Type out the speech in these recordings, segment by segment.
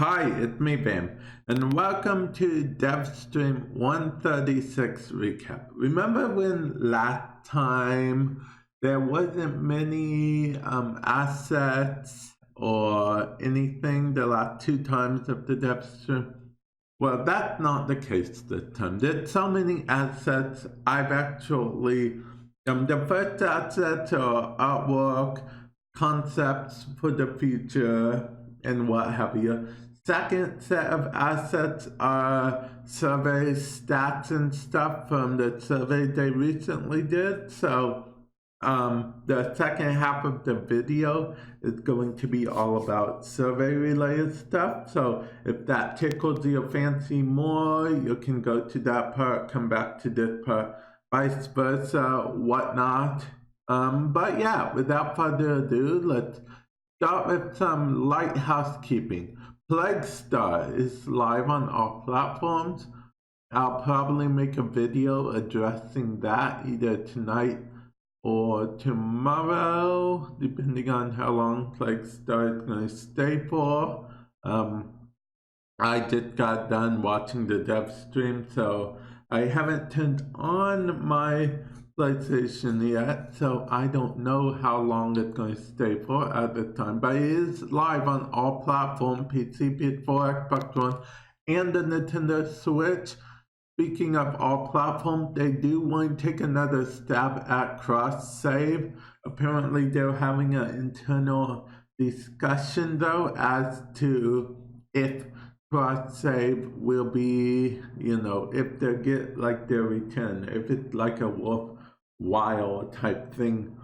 Hi, it's me, Bam, and welcome to Devstream 136 recap. Remember when last time there wasn't many assets or anything the last two times of the Devstream? Well, that's not the case this time. There's so many assets. I've actually, the first assets are artwork, concepts for the future, and what have you. Second set of assets are surveys, stats, and stuff from the survey they recently did. So the second half of the video is going to be all about survey related stuff. So if that tickles your fancy more, you can go to that part, come back to this part, vice versa, whatnot. But yeah, without further ado, let's start with some light housekeeping. Plague Star is live on all platforms. I'll probably make a video addressing that either tonight or tomorrow, depending on how long Plague Star is going to stay for. I just got done watching the dev stream, so I haven't turned on my PlayStation yet, so I don't know how long it's going to stay for at the time. But it is live on all platforms, PC, PS4, Xbox One, and the Nintendo Switch. Speaking of all platforms, they do want to take another stab at cross-save. Apparently, they're having an internal discussion, though, as to if cross-save will be, if they get like their return, if it's like a Wolf Wild type thing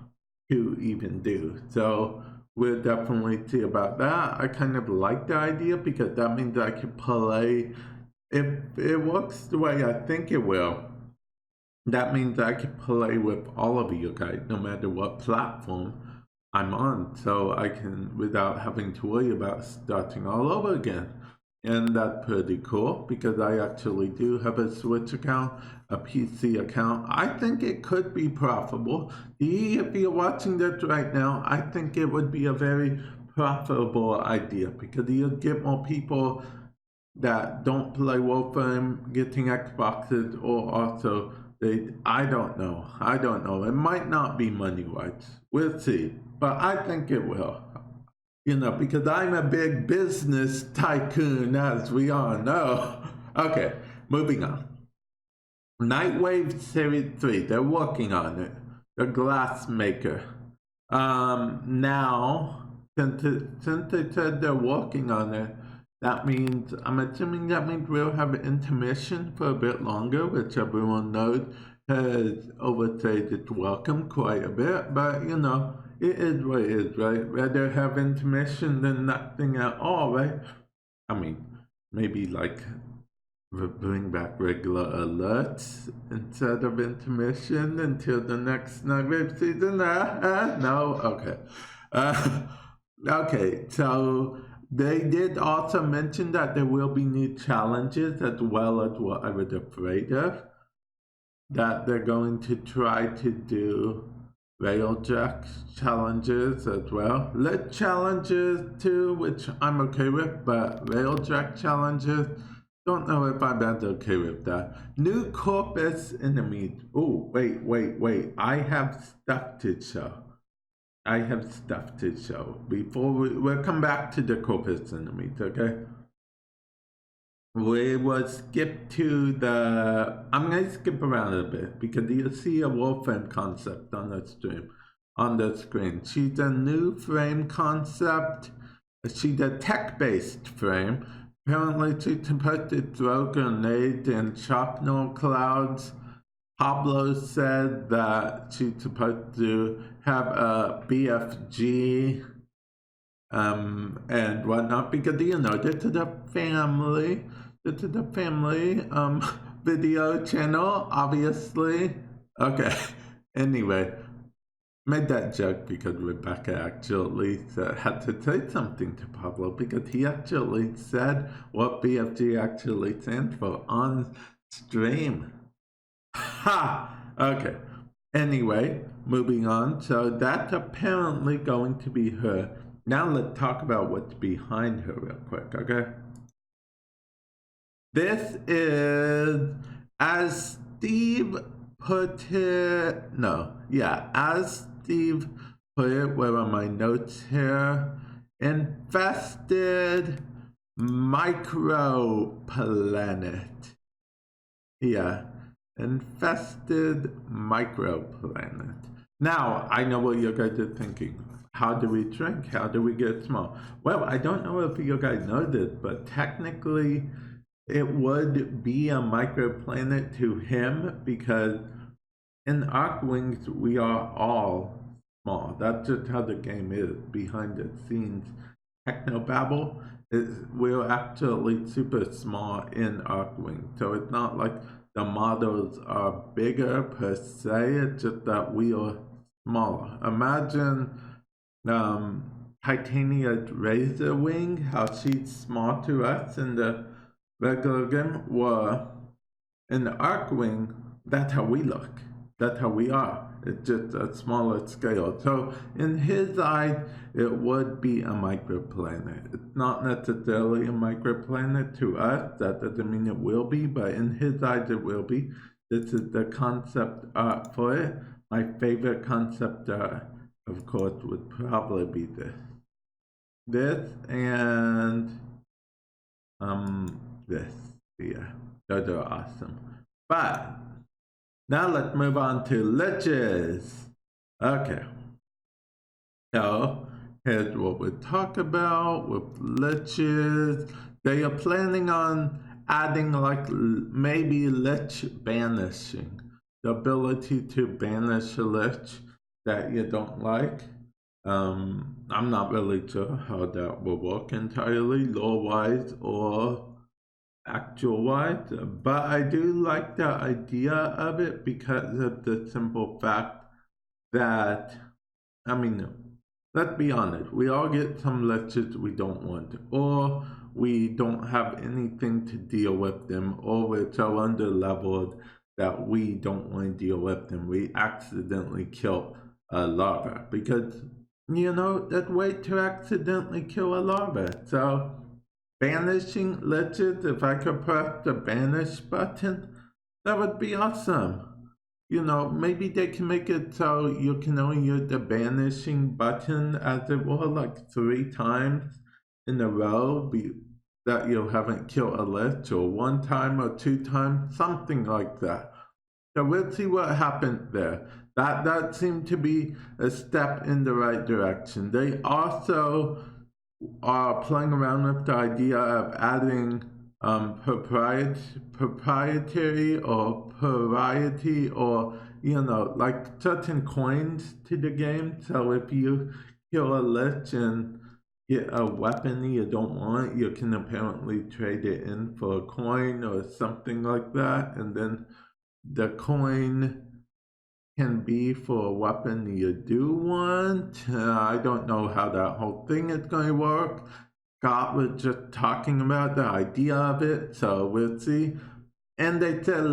to even do. So we'll definitely see about that. I kind of like the idea because that means I can play. If it works the way I think it will, that means I can play with all of you guys, no matter what platform I'm on. So I can, without having to worry about starting all over again. And that's pretty cool because I actually do have a Switch account, a PC account. I think it could be profitable. If you're watching this right now, I think it would be a very profitable idea because you'll get more people that don't play Warframe getting Xboxes, or also I don't know. It might not be money wise. We'll see. But I think it will. Because I'm a big business tycoon, as we all know. Okay, moving on. Nightwave Series 3, they're working on it. The glass maker. Now, since they said they're working on it, that means, I'm assuming that means we'll have an intermission for a bit longer, which everyone knows has overstayed its welcome quite a bit, but it is what it is, right? Rather have intermission than nothing at all, right? I mean, maybe like bring back regular alerts instead of intermission until the next Nightwave season. No? Okay. Okay, so they did also mention that there will be new challenges as well as what I was afraid of. That they're going to try to do railjack challenges as well. Lit challenges too, which I'm okay with, but railjack challenges, don't know if I'm that okay with that. New corpus enemies. Oh, wait. I have stuff to show. Before we'll come back to the corpus enemies, okay? We will skip to I'm going to skip around a bit because you'll see a Warframe concept on the screen. She's a new frame concept. She's a tech-based frame. Apparently she's supposed to throw grenades and shrapnel clouds. Pablo said that she's supposed to have a BFG and whatnot because this is a family. This is a family video channel, obviously. Okay. Anyway, made that joke because Rebecca actually had to say something to Pablo because he actually said what BFG actually stands for on stream. Ha! Okay. Anyway, moving on. So that's apparently going to be her Now let's talk about what's behind her real quick, okay? This is, as Steve put it, as Steve put it, where are my notes here? Infested microplanet. Yeah, infested microplanet. Now, I know what you guys are thinking. How do we drink? How do we get small? Well, I don't know if you guys know this, but technically it would be a microplanet to him because in Arkwings we are all small. That's just how the game is. Behind the scenes, Technobabble is we're actually super small in Arkwing. So it's not like the models are bigger per se, it's just that we are smaller. Imagine Titania's Razor Wing, how she's small to us in the regular game. Well, in the Arkwing, that's how we look. That's how we are. It's just a smaller scale. So in his eyes, it would be a microplanet. It's not necessarily a microplanet to us. That doesn't mean it will be, but in his eyes, it will be. This is the concept art for it. My favorite concept art, of course, would probably be this. This and this. Yeah, those are awesome. But now let's move on to liches. Okay. So here's what we talk about with liches. They are planning on adding like maybe lich banishing. The ability to banish a lich that you don't like. I'm not really sure how that will work entirely, lore-wise or actual-wise, but I do like the idea of it because of the simple fact that, I mean, let's be honest, we all get some liches we don't want, or we don't have anything to deal with them, or we're so under-leveled that we don't want to deal with them. We accidentally kill a larva because, you know, that way to accidentally kill a larva. So banishing liches, if I could press the banish button, that would be awesome. You know, maybe they can make it so you can only use the banishing button as it were like 3 times in a row that you haven't killed a lich, or 1 time or 2 times, something like that. So we'll see what happened there. That seemed to be a step in the right direction. They also are playing around with the idea of adding proprietary or variety, or, you know, like certain coins to the game. So if you kill a lich and get a weapon you don't want, you can apparently trade it in for a coin or something like that, and then the coin can be for a weapon you do want. I don't know how that whole thing is going to work. Scott was just talking about the idea of it, so we'll see. And they said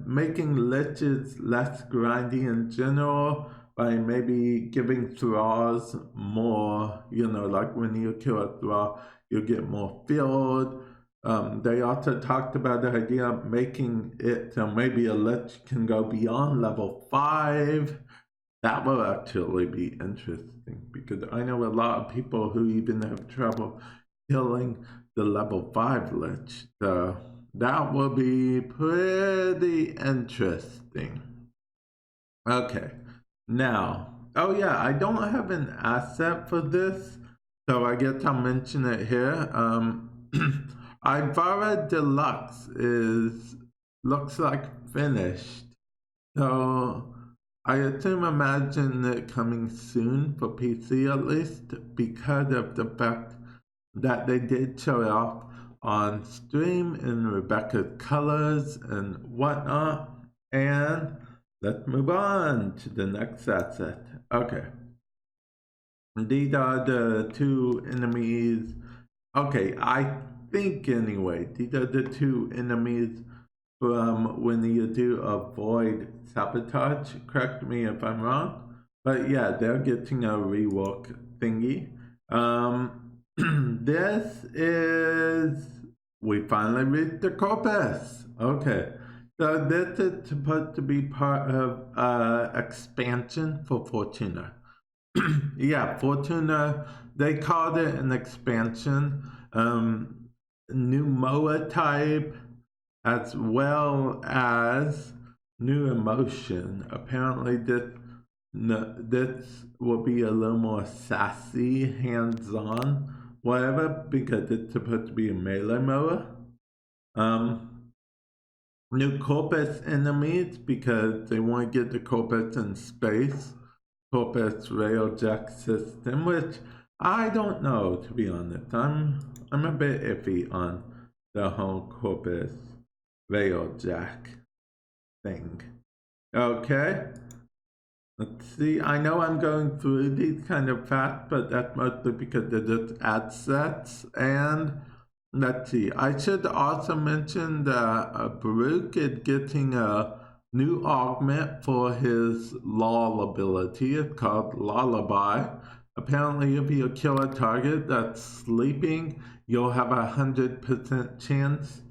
making liches less grindy in general by maybe giving thralls more, you know, like when you kill a thrall, you get more field. They also talked about the idea of making it so maybe a lich can go beyond level 5. That will actually be interesting because I know a lot of people who even have trouble killing the level 5 lich. So that will be pretty interesting. Okay, now, oh yeah, I don't have an asset for this, so I guess I'll mention it here. Ivara Deluxe looks like finished, so I imagine it coming soon for PC at least, because of the fact that they did show it off on stream in Rebecca's colors and whatnot. And let's move on to the next asset. Okay. These are the 2 enemies. Okay, I think anyway, these are the 2 enemies from when you do avoid sabotage. Correct me if I'm wrong. But yeah, they're getting a rework thingy. This is, we finally reached the corpus. Okay, so this is supposed to be part of expansion for Fortuna. Yeah, Fortuna, they called it an expansion. New MOA type, as well as new emotion. Apparently, this will be a little more sassy, hands-on, whatever, because it's supposed to be a melee MOA. New corpus enemies because they want to get the corpus in space. Corpus railjack system, which I don't know, to be honest. I'm a bit iffy on the whole corpus railjack thing. Okay, let's see. I know I'm going through these kind of fast, but that's mostly because they're just ad sets. And let's see. I should also mention that Baruch is getting a new augment for his lull ability. It's called Lullaby. Apparently, if you kill a target that's sleeping, you'll have 100% chance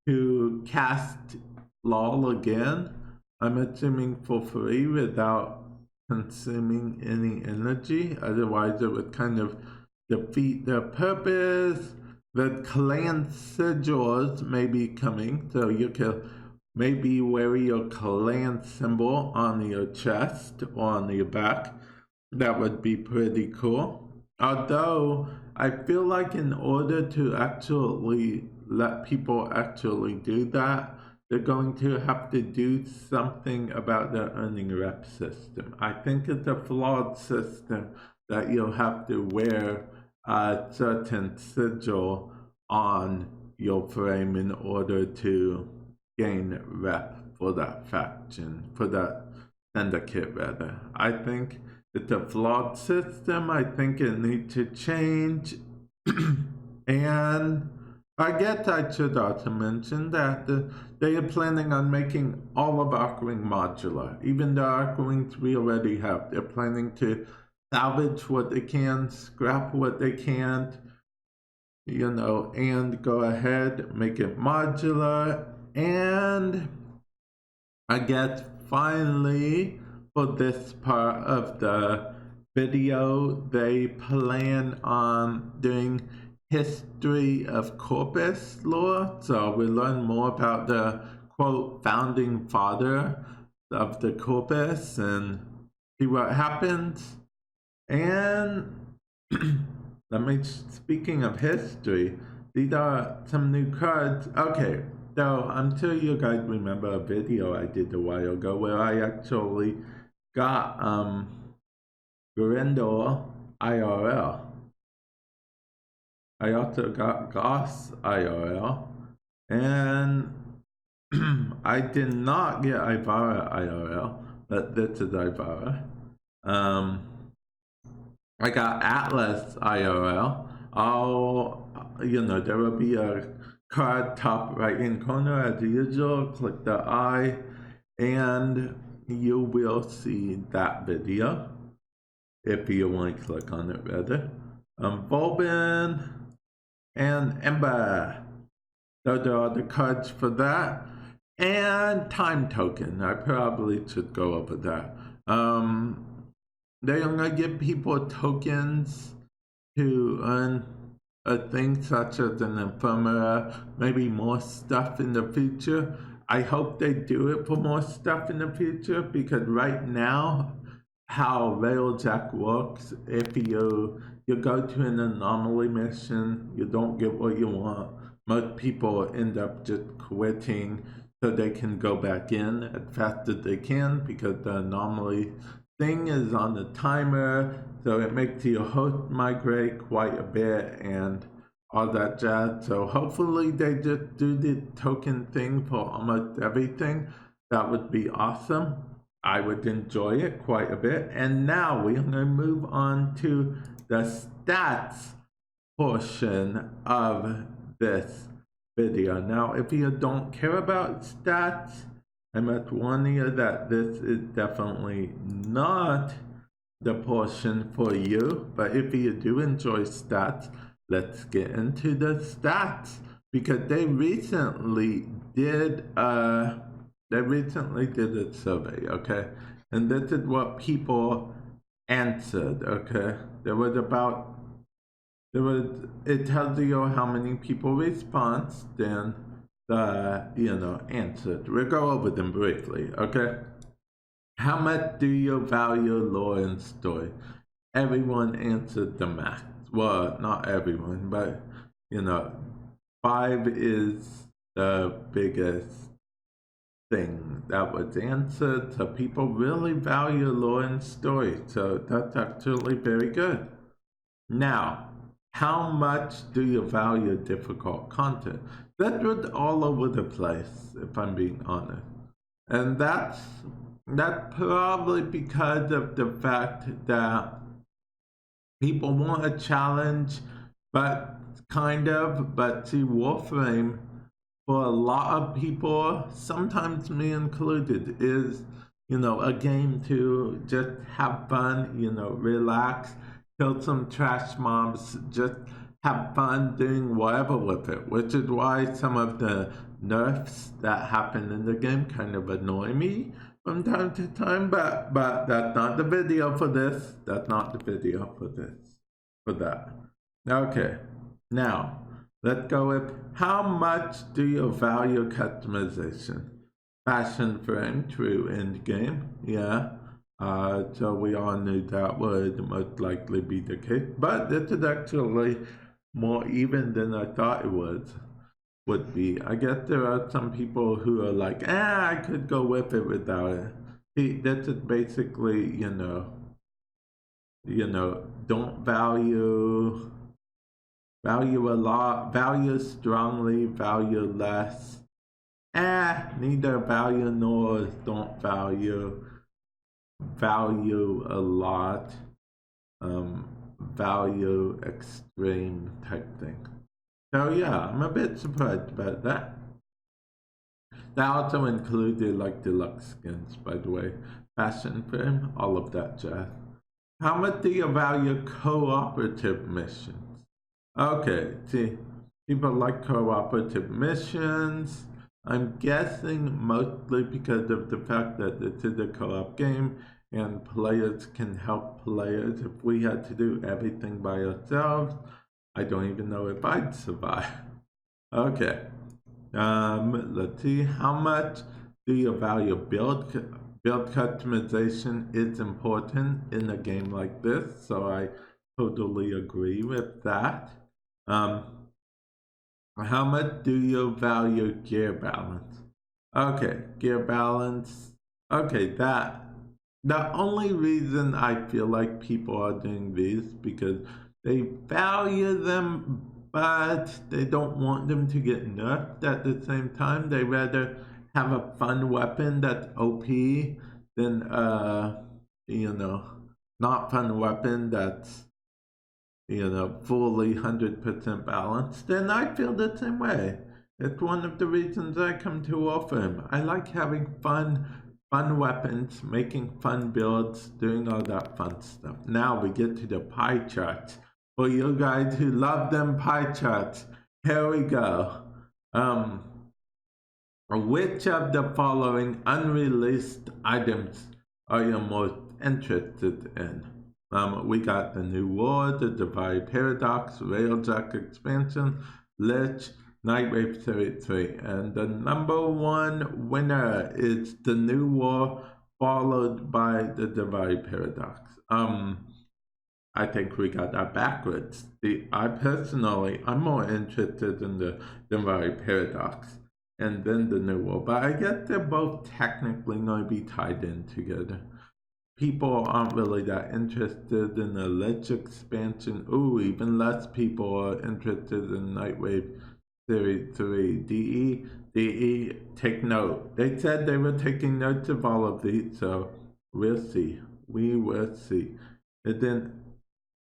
to cast lull again. I'm assuming for free without consuming any energy. Otherwise, it would kind of defeat the purpose. The clan sigils may be coming, so you can maybe wear your clan symbol on your chest or on your back. That would be pretty cool. Although, I feel like in order to actually let people actually do that, they're going to have to do something about their earning rep system. I think it's a flawed system that you'll have to wear a certain sigil on your frame in order to gain rep for that faction, for that syndicate rather. I think it's a flawed system. I think it needs to change. And I guess I should also mention that they are planning on making all of Arcwing modular. Even the Arcwings we already have, they're planning to salvage what they can, scrap what they can't, and go ahead, make it modular. And I guess finally, for this part of the video, they plan on doing history of corpus lore. So we learn more about the quote founding father of the corpus and see what happens. And speaking of history, these are some new cards. Okay, so I'm sure you guys remember a video I did a while ago where I actually got Grendel IRL. I also got Goss IRL, and I did not get Ivara IRL, but this is Ivara. I got Atlas IRL. There will be a card top right hand corner as usual. Click the eye and you will see that video if you want to click on it rather. Volbin and Ember. Those are all the cards for that. And Time Token. I probably should go over that. They're gonna give people tokens to earn a thing such as an ephemera, maybe more stuff in the future. I hope they do it for more stuff in the future because right now, how Railjack works, if you go to an anomaly mission, you don't get what you want. Most people end up just quitting so they can go back in as fast as they can because the anomaly thing is on the timer, so it makes your host migrate quite a bit and all that jazz. So hopefully they just do the token thing for almost everything. That would be awesome. I would enjoy it quite a bit. And now we're going to move on to the stats portion of this video. Now, if you don't care about stats, I must warn you that this is definitely not the portion for you. But if you do enjoy stats, let's get into the stats, because they recently did a survey, okay? And this is what people answered, okay? It tells you how many people respond, then answered. We'll go over them briefly, okay? How much do you value lore and story? Everyone answered the max. Well, not everyone, but 5 is the biggest thing that was answered. So people really value lore and story. So that's actually very good. Now, how much do you value difficult content? That was all over the place, if I'm being honest. And that's probably because of the fact that people want a challenge, but see, Warframe, for a lot of people, sometimes me included, is, a game to just have fun, relax, kill some trash mobs, just have fun doing whatever with it, which is why some of the nerfs that happen in the game kind of annoy me from time to time, but that's not the video for this. That's not the video for this. For that. Okay. Now, let's go with how much do you value customization? Fashion frame, true end game. Yeah. So we all knew that would most likely be the case, but this is actually more even than I thought it would be. I guess there are some people who are like, I could go with it without it. See, this is basically, don't value a lot, value strongly, value less. Neither value nor don't value a lot, value extreme type thing. So yeah, I'm a bit surprised about that. That also included like deluxe skins, by the way, fashion frame, all of that jazz. How much do you value cooperative missions? Okay, see, people like cooperative missions. I'm guessing mostly because of the fact that it is a co-op game and players can help players. If we had to do everything by ourselves, I don't even know if I'd survive. Okay. Let's see. How much do you value build customization? Is important in a game like this, so I totally agree with that. How much do you value gear balance? Okay, gear balance. Okay, that the only reason I feel like people are doing these because they value them, but they don't want them to get nerfed at the same time. They rather have a fun weapon that's OP than not fun weapon that's fully 100% balanced. And I feel the same way. It's one of the reasons I come to Warframe. I like having fun weapons, making fun builds, doing all that fun stuff. Now we get to the pie charts. For you guys who love them pie charts, here we go. Which of the following unreleased items are you most interested in? We got the New War, the Divide Paradox, Railjack Expansion, Lich, Nightwave 33. And the number one winner is the New War, followed by the Divide Paradox. I think we got that backwards. I'm more interested in the Divide Paradox and then the New War, but I guess they're both technically going to be tied in together. People aren't really that interested in the Lich expansion. Ooh, even less people are interested in Nightwave Series 3. DE, take note. They said they were taking notes of all of these, so we'll see. We will see. And then,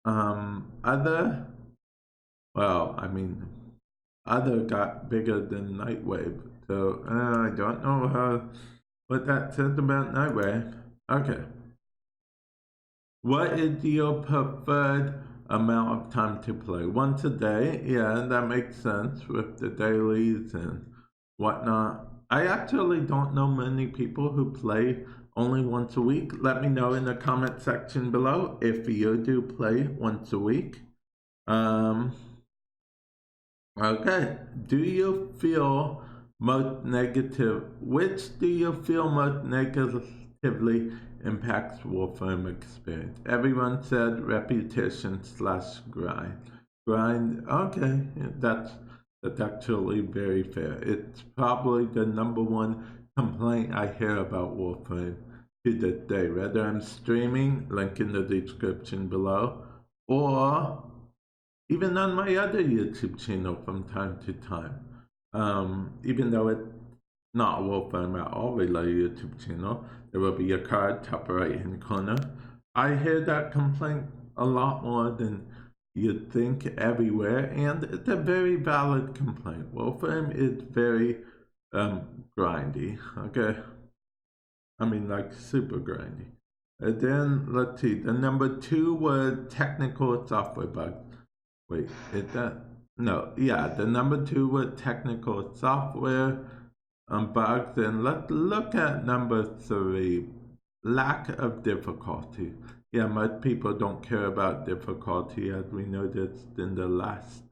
other got bigger than Nightwave. So, I don't know what that says about Nightwave. Okay. What is your preferred amount of time to play? Once a day? Yeah, that makes sense with the dailies and whatnot. I actually don't know many people who play only once a week. Let me know in the comment section below if you do play once a week. Okay. Do you feel most negative? Which do you feel most negatively impacts Warframe experience? Everyone said repetition slash grind. Grind. Okay, that's actually very fair. It's probably the number one complaint I hear about Warframe to this day. Whether I'm streaming, link in the description below, or even on my other YouTube channel from time to time. Even though it's not Warframe at all related YouTube channel, there will be a card top right hand corner. I hear that complaint a lot more than you'd think everywhere, and it's a very valid complaint. Warframe is very grindy, okay? I mean, like super grindy. And then let's see, the number 2 was technical software bugs. Wait, is that? No, yeah, the number 2 was technical software bugs. And let's look at number 3, lack of difficulty. Yeah, most people don't care about difficulty, as we noticed in the last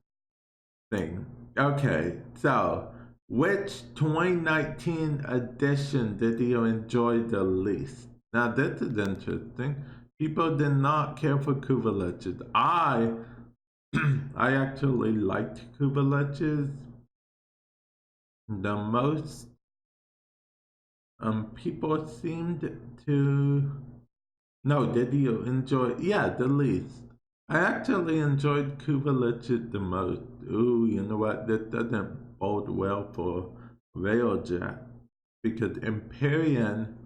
thing. Okay, so which 2019 edition did you enjoy the least? Now this is interesting. People did not care for privileges. I actually liked privileges the most. People seemed to. No, did you enjoy? Yeah, the least. I actually enjoyed privileges the most. Ooh, you know what? That doesn't bode well for Railjack because Empyrean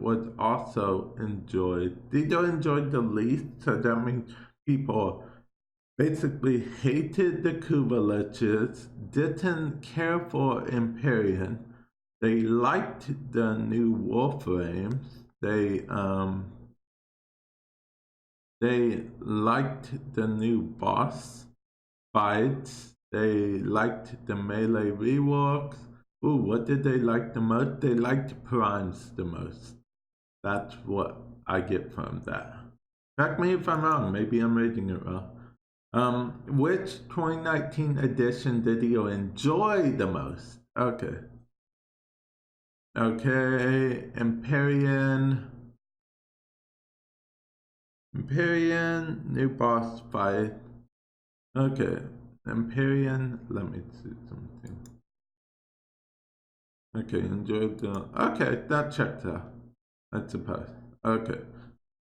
was also enjoyed. Did you enjoy the least? So that means people basically hated the privileges, didn't care for Empyrean. They liked the new Warframes. They liked the new boss fights. They liked the melee reworks. Ooh, what did they like the most? They liked primes the most. That's what I get from that. Correct me if I'm wrong. Maybe I'm reading it wrong. Which 2019 edition did you enjoy the most? Okay. Okay, Empyrean, new boss fight. Okay, Empyrean, let me see something. Okay, enjoyed the, okay, that checked out, I suppose. Okay,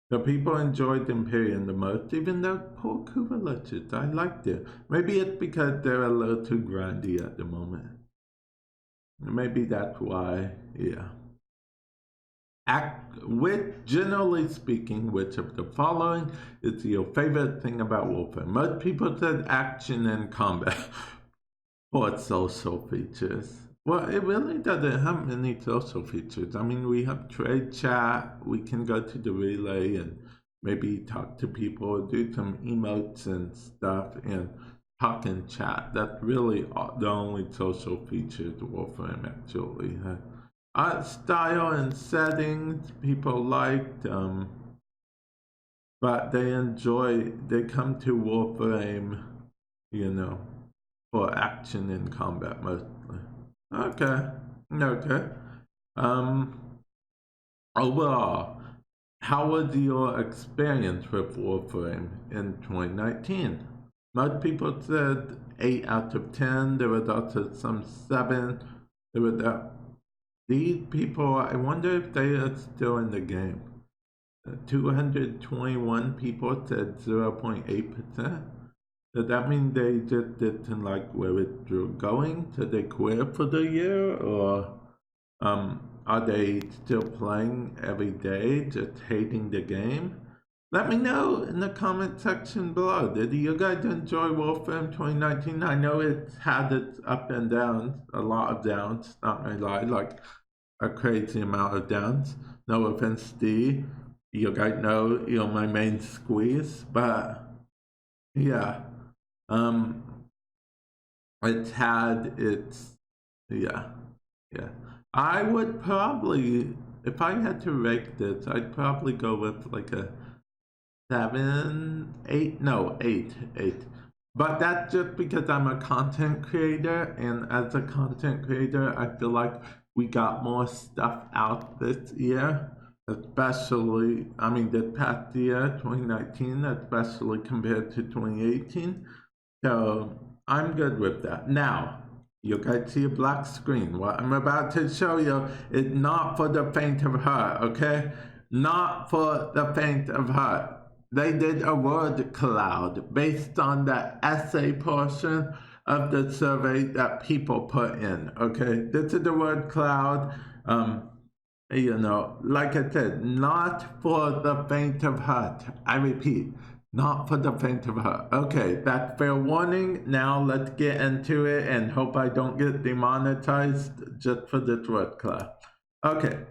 so people enjoyed Empyrean the most, even though poor privileges, I liked it. Maybe it's because they're a little too grindy at the moment. Maybe that's why, yeah. Generally speaking, which of the following is your favorite thing about Warframe? Most people said action and combat or social features. Well, it really doesn't have many social features. I mean, we have trade chat, we can go to the relay and maybe talk to people, do some emotes and stuff, and talk and chat. That's really the only social features Warframe actually has. Art style and settings people liked, but they come to Warframe, you know, for action and combat mostly. Okay, okay. Overall, how was your experience with Warframe in 2019? Most people said 8 out of 10. There was also some 7. There was these people, I wonder if they are still in the game. 221 people said 0.8%. Does that mean they just didn't like where it's going? So they quit for the year? Or are they still playing every day, just hating the game? Let me know in the comment section below. Did you guys enjoy Warframe 2019? I know it's had its up and downs, a lot of downs, not gonna lie, like a crazy amount of downs. No offense, D. you guys know, my main squeeze, but yeah, it's had its, yeah. I would probably, if I had to rate this, I'd probably go with like a 7, 8, no, 8. But that's just because I'm a content creator, and as a content creator, I feel like we got more stuff out this year, especially, this past year, 2019, especially compared to 2018. So I'm good with that. Now, you guys see a black screen. What I'm about to show you is not for the faint of heart, okay? Not for the faint of heart. They did a word cloud based on the essay portion of the survey that people put in, okay? This is the word cloud. Like I said, not for the faint of heart. I repeat, not for the faint of heart. Okay, that's fair warning. Now let's get into it and hope I don't get demonetized just for this word cloud. Okay.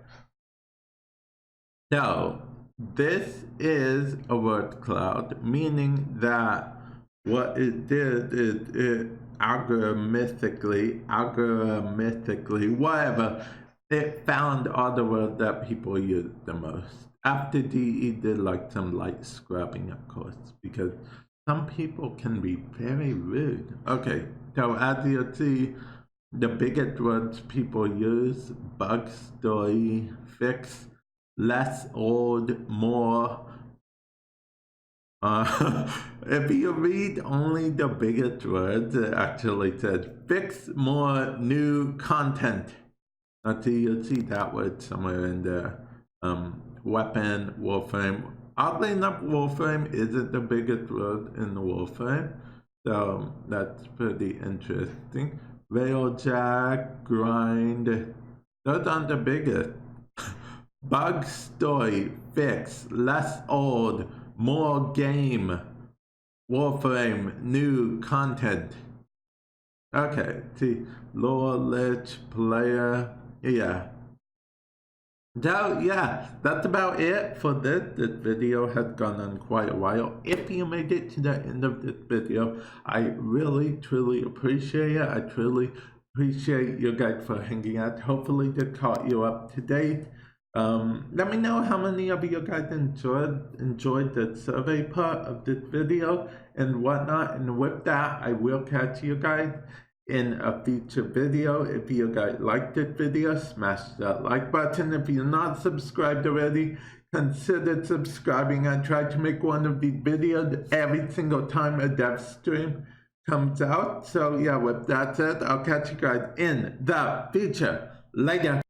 So, this is a word cloud, meaning that what it did is it algorithmically, whatever, it found all the words that people use the most. After DE did like some light scrubbing, of course, because some people can be very rude. Okay, so as you see, the biggest words people use: bug, story, fix, less, old, more. If you read only the biggest words, it actually says fix, more, new, content. Until you'll see that word somewhere in there. Weapon, Warframe. Oddly enough, Warframe isn't the biggest word in the Warframe, so that's pretty interesting. Railjack, grind, those aren't the biggest. Bug, story, fix, less, old, more, game, Warframe, new, content. Okay, see, lore, lich, player, yeah. So yeah, that's about it for this. This video has gone on quite a while. If you made it to the end of this video, I really, truly appreciate it. I truly appreciate you guys for hanging out. Hopefully this caught you up to date. Let me know how many of you guys enjoyed the survey part of this video and whatnot. And with that, I will catch you guys in a future video. If you guys like this video, smash that like button. If you're not subscribed already, consider subscribing. I try to make one of these videos every single time a Devstream comes out. So yeah, with that said, I'll catch you guys in the future. Later.